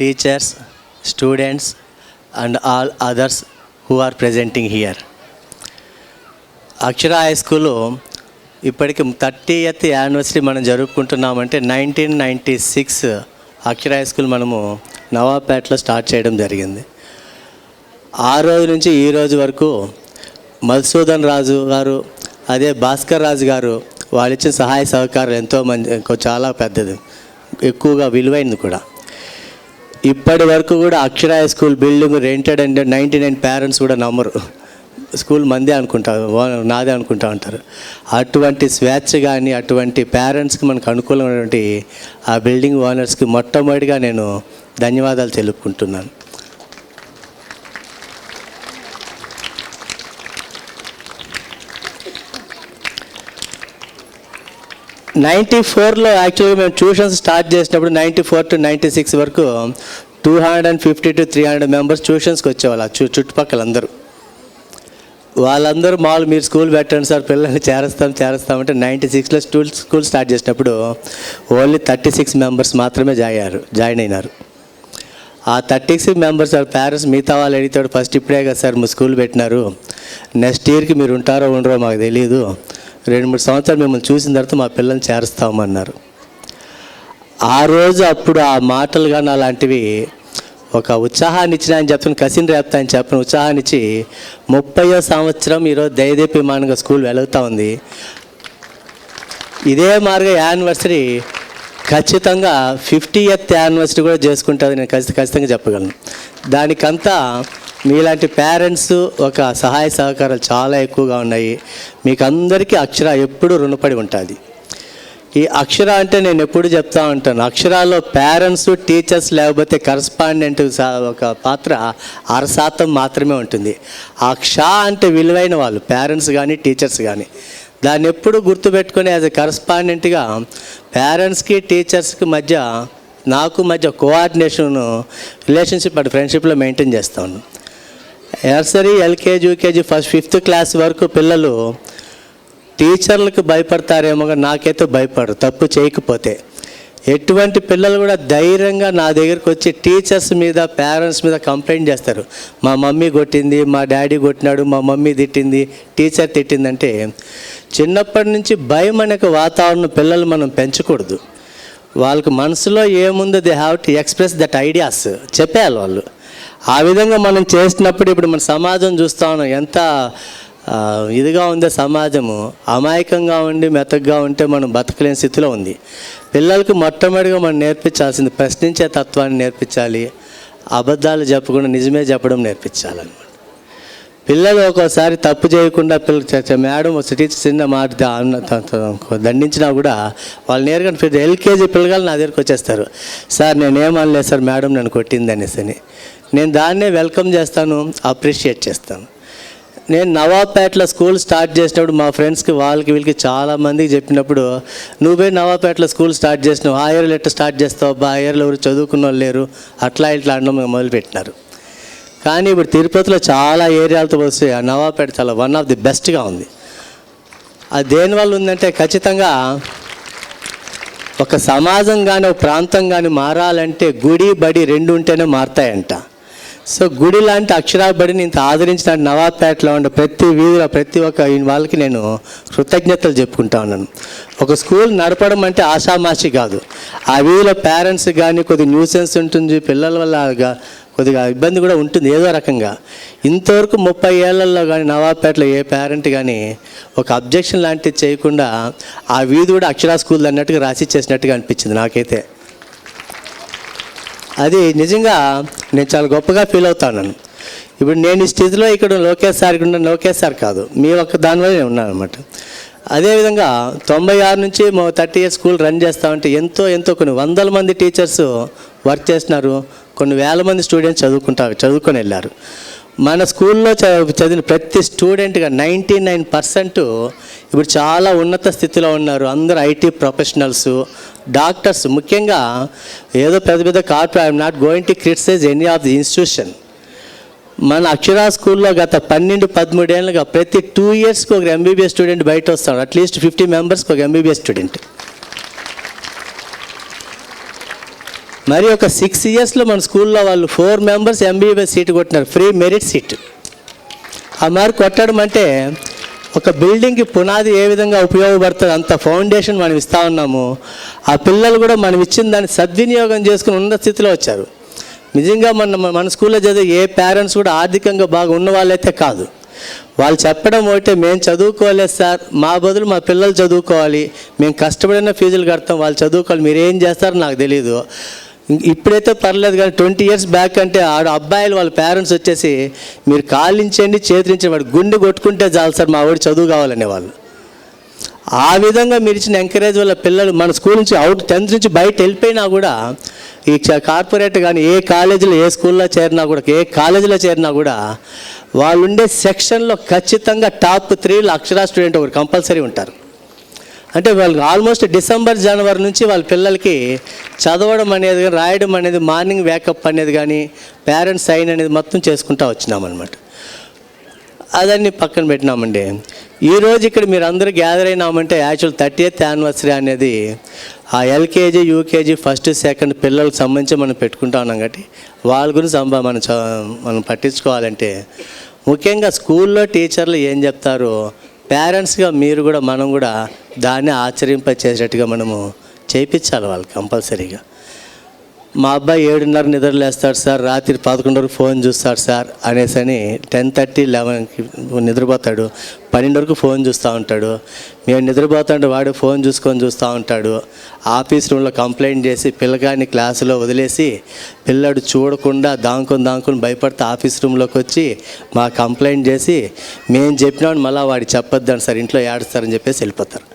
teachers, students, and all others who are presenting here. Akshara high school ఇప్పటికి 30th anniversary మనం జరుపుకుంటున్నామంటే 1996 అక్షర high school మనము నవాపేటలో start చేయడం జరిగింది. ఆ రోజు నుంచి ఈ రోజు వరకు మధుసూదన్ రాజు గారు, అదే భాస్కర్ రాజు గారు వాళ్ళు ఇచ్చిన సహాయ సహకారాలు ఎంతోమంది, చాలా పెద్దది, ఎక్కువగా విలువైనది కూడా. ఇప్పటి వరకు కూడా అక్షర హై స్కూల్ బిల్డింగ్ రెంటెడ్ అంటే 99 పేరెంట్స్ కూడా నమ్మరు, స్కూల్ మందే అనుకుంటారు, నాదే అనుకుంటా ఉంటారు. అటువంటి స్వేచ్ఛ కానీ అటువంటి పేరెంట్స్కి మనకు అనుకూలమైనటువంటి ఆ బిల్డింగ్ ఓనర్స్కి మొట్టమొదటిగా నేను ధన్యవాదాలు తెలుపుకుంటున్నాను. '94లో యాక్చువల్గా మేము ట్యూషన్స్ స్టార్ట్ చేసినప్పుడు 94 to 96 వరకు 250 to 300 మెంబర్స్ ట్యూషన్స్కి వచ్చేవాళ్ళు చుట్టుపక్కల అందరూ. వాళ్ళందరూ మామూలు మీరు స్కూల్ పెట్టండి సార్ పిల్లల్ని చేరుస్తామంటే 96లో స్కూల్ స్టార్ట్ చేసినప్పుడు ఓన్లీ 36 మెంబర్స్ మాత్రమే జాయిన్ అయినారు. ఆ 36 మెంబర్స్ వాళ్ళ పేరెంట్స్ మిగతా వాళ్ళు అడిగితాడు, ఫస్ట్ ఇప్పుడే కదా సార్ మీ స్కూల్ పెట్టినారు, నెక్స్ట్ ఇయర్కి మీరు ఉంటారో ఉండరో మాకు తెలియదు, 2-3 సంవత్సరాలు మిమ్మల్ని చూసిన తర్వాత మా పిల్లల్ని చేరుస్తామన్నారు. ఆ రోజు అప్పుడు ఆ మాటలు కానీ అలాంటివి ఒక ఉత్సాహాన్ని ఇచ్చిన ఆయన చెప్తున్న కసిన్ రేపుతా అని చెప్పిన ఉత్సాహాన్ని ఇచ్చి 30వ సంవత్సరం ఈరోజు దయదీప్యమానంగా స్కూల్ వెలుగుతూ ఉంది. ఇదే మార్గ యానివర్సరీ ఖచ్చితంగా 50th యానివర్సరీ కూడా చేసుకుంటుంది నేను ఖచ్చితంగా చెప్పగలను. దానికంతా మీలాంటి పేరెంట్స్ ఒక సహాయ సహకారాలు చాలా ఎక్కువగా ఉన్నాయి. మీకు అందరికీ అక్షర ఎప్పుడు రుణపడి ఉంటుంది. ఈ అక్షర అంటే నేను ఎప్పుడు చెప్తా ఉంటాను, అక్షరాల్లో పేరెంట్స్ టీచర్స్ లేకపోతే కరస్పాండెంట్ ఒక పాత్ర 6% మాత్రమే ఉంటుంది. ఆ అంటే విలువైన వాళ్ళు పేరెంట్స్ కానీ టీచర్స్ కానీ, దాన్ని ఎప్పుడు గుర్తుపెట్టుకొని యాజ్ ఎ కరస్పాండెంట్గా పేరెంట్స్కి టీచర్స్కి నాకు మధ్య కోఆర్డినేషన్ రిలేషన్షిప్ అండ్ ఫ్రెండ్షిప్లో మెయింటైన్ చేస్తాను. Nursery, LKG, UKG, first 5th class వరకు పిల్లలు టీచర్లకు భయపడతారేమో, నాకైతే భయపడరు తప్పు చేయకపోతే. ఎటువంటి పిల్లలు కూడా ధైర్యంగా నా దగ్గరికి వచ్చి టీచర్స్ మీద పేరెంట్స్ మీద కంప్లైంట్ చేస్తారు. మా మమ్మీ కొట్టింది, మా డాడీ కొట్టినాడు, మా మమ్మీ తిట్టింది, టీచర్ తిట్టిందంటే చిన్నప్పటి నుంచి భయం అనే వాతావరణం పిల్లలు మనం పెంచకూడదు. వాళ్ళకి మనసులో ఏముందో they have to express that ideas చెప్పేయాలి వాళ్ళు. ఆ విధంగా మనం చేసినప్పుడు ఇప్పుడు మన సమాజం చూస్తూ ఉన్నాం, ఎంత ఇదిగా ఉందో సమాజము. అమాయకంగా ఉండి మెత్తగా ఉంటే మనం బతకలేని స్థితిలో ఉంది. పిల్లలకు మొట్టమొదటిగా మనం నేర్పించాల్సింది ప్రశ్నించే తత్వాన్ని నేర్పించాలి, అబద్ధాలు చెప్పకుండా నిజమే చెప్పడం నేర్పించాలన్నమాట. పిల్లలు ఒక్కోసారి తప్పు చేయకుండా మేడం టీచర్ చిన్న మాట దండించినా కూడా వాళ్ళు నేరుగా ఎల్కేజీ పిల్లలు నా దగ్గరికి వచ్చేస్తారు, సార్ నేనేమనలేదు సార్ మేడం నన్ను కొట్టింది అనేసి. నేను దాన్నే వెల్కమ్ చేస్తాను, అప్రిషియేట్ చేస్తాను. నేను నవాపేటలో స్కూల్ స్టార్ట్ చేసినప్పుడు మా ఫ్రెండ్స్కి వీళ్ళకి చాలామందికి చెప్పినప్పుడు, నువ్వే నవాపేటలో స్కూల్ స్టార్ట్ చేసినావు, ఆ ఇయర్లో ఎట్లా స్టార్ట్ చేస్తావు, ఆ ఇయర్లో ఎవరు చదువుకున్న వాళ్ళు లేరు, అట్లా అనడం మొదలుపెట్టినారు. కానీ ఇప్పుడు తిరుపతిలో చాలా ఏరియాలతో వస్తే ఆ నవాపేట చాలా వన్ ఆఫ్ ది బెస్ట్గా ఉంది. అది దేనివల్ల ఉందంటే ఖచ్చితంగా ఒక సమాజం కానీ ఒక ప్రాంతం కానీ మారాలంటే గుడి బడి 2 ఉంటేనే మారుతాయంట. సో గుడి లాంటి అక్షరాబడిని ఇంత ఆదరించిన నవాపేటలో ఉండే ప్రతి వీధిలో ప్రతి ఒక్క వాళ్ళకి నేను కృతజ్ఞతలు చెప్పుకుంటా ఉన్నాను. ఒక స్కూల్ నడపడం అంటే ఆషామాషి కాదు. ఆ వీధిలో పేరెంట్స్ కానీ కొద్దిగా న్యూసెన్స్ ఉంటుంది, పిల్లల వల్ల కొద్దిగా ఇబ్బంది కూడా ఉంటుంది ఏదో రకంగా. ఇంతవరకు 30 ఏళ్లలో కానీ నవాపేటలో ఏ పేరెంట్ కానీ ఒక అబ్జెక్షన్ లాంటిది చేయకుండా ఆ వీధి కూడా అక్షరా స్కూల్ అన్నట్టుగా రాసి చేసినట్టుగా అనిపించింది నాకైతే. అది నిజంగా నేను చాలా గొప్పగా ఫీల్ అవుతాను. ఇప్పుడు నేను ఈ స్థితిలో ఇక్కడ లోకేష్ సార్ కాదు, మీ ఒక్క దానివల్ల నేను ఉన్నాను అనమాట. అదేవిధంగా 96 నుంచి 30 years స్కూల్ రన్ చేస్తామంటే ఎంతో కొన్ని 100 మంది టీచర్స్ వర్క్ చేస్తున్నారు, కొన్ని వేల మంది స్టూడెంట్స్ చదువుకొని వెళ్ళారు. మన స్కూల్లో చదివిన ప్రతి స్టూడెంట్గా 99% ఇప్పుడు చాలా ఉన్నత స్థితిలో ఉన్నారు. అందరూ ఐటీ ప్రొఫెషనల్స్, డాక్టర్స్. ముఖ్యంగా ఏదో పెద్ద corporate, I'm not going to criticise any of the institution. మన అక్షరా స్కూల్లో గత 12-13 ఏళ్ళుగా ప్రతి 2 yearsకి ఒక ఎంబీబీఎస్ స్టూడెంట్ బయట వస్తాడు. అట్లీస్ట్ 50 మెంబర్స్కి ఒక ఎంబీబీఎస్ స్టూడెంట్. మరి ఒక 6 ఇయర్స్లో మన స్కూల్లో వాళ్ళు 4 మెంబర్స్ MBBS సీట్ కొట్టినారు, ఫ్రీ మెరిట్ సీట్. ఆ మరి కొట్టడం అంటే ఒక బిల్డింగ్కి పునాది ఏ విధంగా ఉపయోగపడుతుంది అంత ఫౌండేషన్ మనం ఇస్తూ ఉన్నాము. ఆ పిల్లలు కూడా మనం ఇచ్చిన దాన్ని సద్వినియోగం చేసుకుని ఉన్న స్థితిలో వచ్చారు. నిజంగా మన స్కూల్లో చదివే ఏ పేరెంట్స్ కూడా ఆర్థికంగా బాగా ఉన్న వాళ్ళైతే కాదు. వాళ్ళు చెప్పడం ఒకటే, మేము చదువుకోలేదు సార్, మా బదులు మా పిల్లలు చదువుకోవాలి, మేము కష్టపడిన ఫీజులు కడతాం, వాళ్ళు చదువుకోవాలి, మీరు ఏం చేస్తారో నాకు తెలియదు. ఇప్పుడైతే పర్లేదు కానీ 20 ఇయర్స్ బ్యాక్ అంటే అబ్బాయిలు వాళ్ళ పేరెంట్స్ వచ్చేసి మీరు కాలించండి చేతించండి, వాడు గుండె కొట్టుకుంటే చాలు సార్ మా వాడు చదువు కావాలనే వాళ్ళు. ఆ విధంగా మీరు ఇచ్చిన ఎంకరేజ్ వల్ల పిల్లలు మన స్కూల్ నుంచి 10th నుంచి బయట వెళ్ళిపోయినా కూడా ఈ కార్పొరేట్ కానీ ఏ కాలేజీలో ఏ స్కూల్లో చేరినా కూడా ఏ కాలేజీలో చేరినా కూడా వాళ్ళు ఉండే సెక్షన్లో ఖచ్చితంగా టాప్ 3లో అక్షరా స్టూడెంట్ ఒకరు కంపల్సరీ ఉంటారు. అంటే వాళ్ళు ఆల్మోస్ట్ డిసెంబర్ జనవరి నుంచి వాళ్ళ పిల్లలకి చదవడం అనేది కానీ రాయడం అనేది మార్నింగ్ వేకప్ అనేది కానీ పేరెంట్స్ సైన్ అనేది మొత్తం చేసుకుంటూ వచ్చినామన్నమాట. అదన్నీ పక్కన పెట్టినామండి. ఈరోజు ఇక్కడ మీరు అందరూ గ్యాదర్ అయినామంటే యాక్చువల్ 30th యానివర్సరీ అనేది ఆ LKG UKG ఫస్ట్ సెకండ్ పిల్లలకు సంబంధించి మనం పెట్టుకుంటా ఉన్నాం. కాబట్టి వాళ్ళ గురించి మనం పట్టించుకోవాలంటే ముఖ్యంగా స్కూల్లో టీచర్లు ఏం చెప్తారో పేరెంట్స్గా మీరు కూడా మనం కూడా దాన్ని ఆచరింపచేసేటట్టుగా మనము చేయించాలి వాళ్ళు కంపల్సరీగా. మా అబ్బాయి 7:30 నిద్రలేస్తాడు సార్, రాత్రి 11 వరకు ఫోన్ చూస్తాడు సార్ అనేసి 10:30 11కి నిద్రపోతాడు, 12 వరకు ఫోన్ చూస్తూ ఉంటాడు. మేము నిద్రపోతుంటే వాడు ఫోన్ చూస్తూ ఉంటాడు. ఆఫీస్ రూమ్లో కంప్లైంట్ చేసి పిల్లగాని క్లాసులో వదిలేసి పిల్లడు చూడకుండా దాంకొని భయపడితే ఆఫీస్ రూమ్లోకి వచ్చి మా కంప్లైంట్ చేసి మేము చెప్పినామని మళ్ళీ వాడికి చెప్పొద్దని సార్ ఇంట్లో ఏడుస్తారని చెప్పేసి వెళ్ళిపోతారు.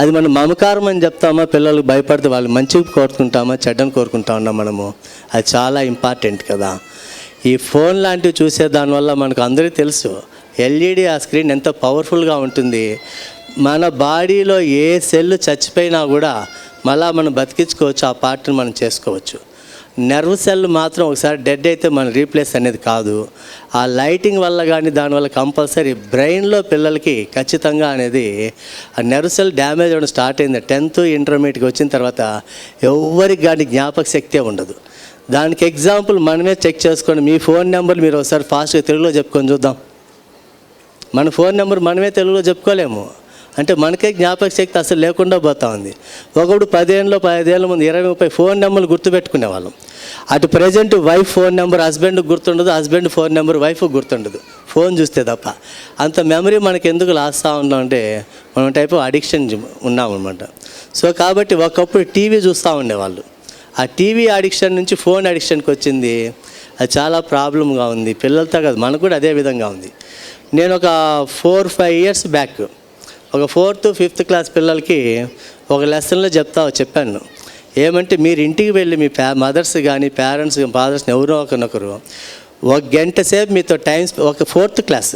అది మనం మమకారం అని చెప్తామా, పిల్లలకు భయపడితే వాళ్ళు మంచిగా కోరుకుంటామా చెడ్డను కోరుకుంటా ఉన్నాం మనము. అది చాలా ఇంపార్టెంట్ కదా. ఈ ఫోన్ లాంటివి చూసే దానివల్ల మనకు అందరికీ తెలుసు LED ఆ స్క్రీన్ ఎంత పవర్ఫుల్గా ఉంటుంది. మన బాడీలో ఏ సెల్ చచ్చిపోయినా కూడా మళ్ళీ మనం బతికించుకోవచ్చు, ఆ పార్ట్ని మనం చేసుకోవచ్చు. నెర్వ్ సెల్ మాత్రం ఒకసారి డెడ్ అయితే మనం రీప్లేస్ అనేది కాదు. ఆ లైటింగ్ వల్ల కానీ దానివల్ల కంపల్సరీ బ్రెయిన్లో పిల్లలకి ఖచ్చితంగా అనేది ఆ నెర్వ్ సెల్ డ్యామేజ్ అవ్వడం స్టార్ట్ అయింది. 10th ఇంటర్మీడియట్కి వచ్చిన తర్వాత ఎవరికి కానీ జ్ఞాపక శక్తే ఉండదు. దానికి ఎగ్జాంపుల్ మనమే చెక్ చేసుకోండి. మీ ఫోన్ నెంబర్ మీరు ఒకసారి ఫాస్ట్గా తెలుగులో చెప్పుకొని చూద్దాం. మన ఫోన్ నెంబర్ మనమే తెలుగులో చెప్పుకోలేము అంటే మనకే జ్ఞాపక శక్తి అసలు లేకుండా పోతా ఉంది. ఒకప్పుడు 10 ఏళ్ళ ముందు 20-30 ఫోన్ నెంబర్లు గుర్తుపెట్టుకునే వాళ్ళం. అటు ప్రజెంట్ వైఫ్ ఫోన్ నెంబర్ హస్బెండ్కి గుర్తుండదు, హస్బెండ్ ఫోన్ నెంబర్ వైఫ్కి గుర్తుండదు ఫోన్ చూస్తే తప్ప. అంత మెమరీ మనకి ఎందుకు లాస్తా ఉన్నామంటే మనం టైప్ అడిక్షన్ ఉన్నామన్నమాట. సో కాబట్టి ఒకప్పుడు టీవీ చూస్తూ ఉండేవాళ్ళు. ఆ టీవీ అడిక్షన్ నుంచి ఫోన్ అడిక్షన్కి వచ్చింది. అది చాలా ప్రాబ్లంగా ఉంది పిల్లలతో కాదు, మనకు కూడా అదే విధంగా ఉంది. నేను ఒక 4-5 ఇయర్స్ బ్యాక్ ఒక 4th 5th క్లాస్ పిల్లలకి ఒక లెసన్లో చెప్పాను. ఏమంటే మీరు ఇంటికి వెళ్ళి మీ మదర్స్ కానీ పేరెంట్స్ ఫాదర్స్ని ఎవరో ఒకరు 1 గంట సేపు మీతో ఒక 4th క్లాస్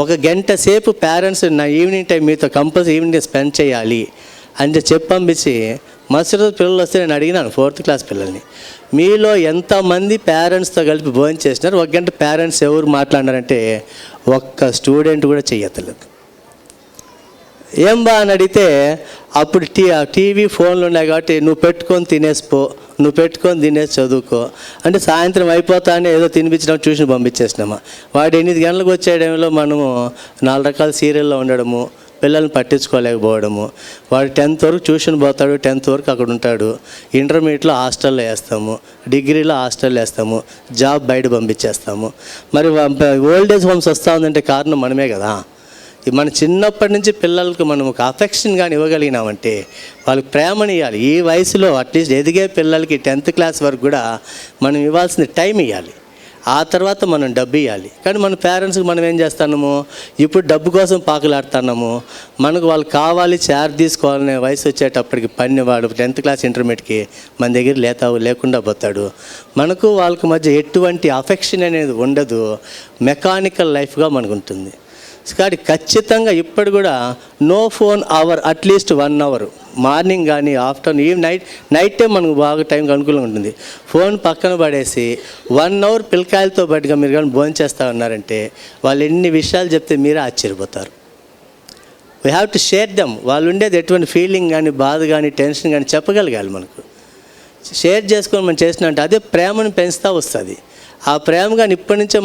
1 గంట సేపు పేరెంట్స్ నా ఈవినింగ్ టైం మీతో కంపల్సరీ ఈవినింగ్ స్పెండ్ చేయాలి అని చెప్పి పంపించి మరుసటి రోజు పిల్లలు వస్తే నేను అడిగినాను 4th క్లాస్ పిల్లల్ని, మీలో ఎంతమంది పేరెంట్స్తో కలిపి భోజనం చేసినారు? 1 గంట పేరెంట్స్ ఎవరు మాట్లాడినారంటే ఒక్క స్టూడెంట్ కూడా చెయ్యట్లేదు. ఏం బా అని అడిగితే అప్పుడు టీవీ ఫోన్లు ఉన్నాయి కాబట్టి నువ్వు పెట్టుకొని తినేసి చదువుకో అంటే సాయంత్రం అయిపోతానే ఏదో తినిపించడం ట్యూషన్ పంపించేసినామా. వాడు 8 గంటలకు వచ్చే టైంలో మనము 4 రకాల సీరియల్లో ఉండడము, పిల్లల్ని పట్టించుకోలేకపోవడము. వాడు 10th వరకు ట్యూషన్ పోతాడు, 10th వరకు అక్కడ ఉంటాడు. ఇంటర్మీడియట్లో హాస్టల్లో వేస్తాము, డిగ్రీలో హాస్టల్లో వేస్తాము, జాబ్ బయట పంపించేస్తాము. మరి ఓల్డేజ్ హోమ్స్ వస్తూ ఉందంటే కారణం మనమే కదా. మన చిన్నప్పటి నుంచి పిల్లలకు మనం ఒక అఫెక్షన్ కానీ ఇవ్వగలిగినామంటే వాళ్ళకి ప్రేమని ఇవ్వాలి. ఈ వయసులో అట్లీస్ట్ ఎదిగే పిల్లలకి 10th క్లాస్ వరకు కూడా మనం ఇవ్వాల్సిన టైం ఇవ్వాలి. ఆ తర్వాత మనం డబ్బు ఇవ్వాలి. కానీ మన పేరెంట్స్కి మనం ఏం చేస్తున్నాము, ఇప్పుడు డబ్బు కోసం పాకులాడుతున్నాము. మనకు వాళ్ళు కావాలి చార్జ్ తీసుకోవాలనే వయసు వచ్చేటప్పటికి వాడు 10th క్లాస్ ఇంటర్మీడియట్కి మన దగ్గర లేకుండా పోతాడు. మనకు వాళ్ళకి మధ్య ఎటువంటి అఫెక్షన్ అనేది ఉండదు, మెకానికల్ లైఫ్గా మనకు ఉంటుంది. కాబట్టి ఖచ్చితంగా ఇప్పుడు కూడా no phone hour at least 1 hour morning కానీ ఆఫ్టర్నూన్ నైట్ టైం మనకు బాగా టైంకి అనుకూలంగా ఉంటుంది. ఫోన్ పక్కన పడేసి 1 అవర్ పిల్లకాయలతో పాటుగా మీరు కానీ భోజనం చేస్తూ ఉన్నారంటే వాళ్ళు ఎన్ని విషయాలు చెప్తే మీరే ఆశ్చర్యపోతారు. We have to share them. వాళ్ళు ఉండేది ఎటువంటి ఫీలింగ్ కానీ బాధ కానీ టెన్షన్ కానీ చెప్పగలగాలి మనకు. షేర్ చేసుకొని మనం చేసినట్టు అదే ప్రేమను పెంచుతూ వస్తుంది. ఆ ప్రేమగా ఇప్పటి నుంచే